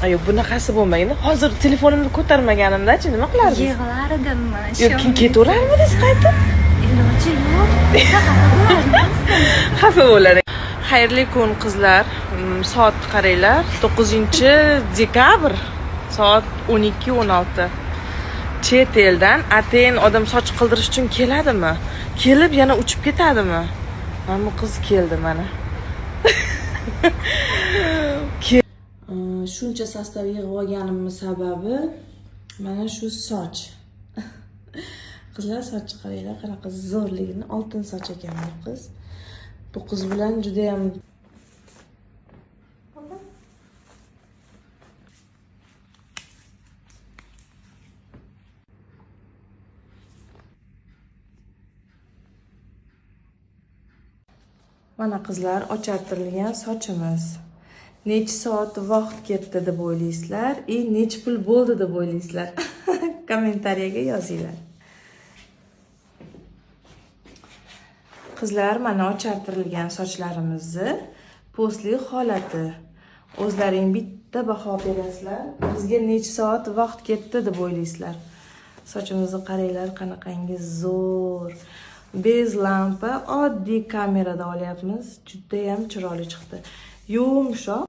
Ayo, bunaqasi bo'lmagan. Hozir telefonimni ko'tarmaganimda-chi, nima qilardim? Yig'lar edimmi? Yo'q, keyin ketaverarmidingiz qaytib? Iloji yo'q. Xafa bo'lardingiz. Xafa bo'lar. Xayrli kun qizlar. Soat qaranglar, 9-dekabr, soat 12:16. Chet eldan atayin odam soch qildirish uchun keladimi? Kelib yana uchib ketadimi? Mana bu qiz keldi mana. Shuncha sostav yig'ib olganimning sababi mana shu soch. Qizlar soch qaranglar, qanaqa zo'rligini, oltin soch ekan bu qiz. Bu qiz bilan juda ham mana qizlar, ochartirilgan sochimiz. Necha soat vaqt ketdi deb o'ylaysizlar, necha pul bo'ldi deb o'ylaysizlar? Kommentariyaga yozinglar. Qizlar, mana ochartirilgan sochlarimizni postli holati. O'zlaring bitta baho berasizlar. Bizga necha soat vaqt ketdi deb o'ylaysizlar? Sochimizni qaranglar, qanaqangi zo'r. Bez lampa oddiy kamerada olyapmiz. Juda ham chiroyli chiqdi. Yumshoq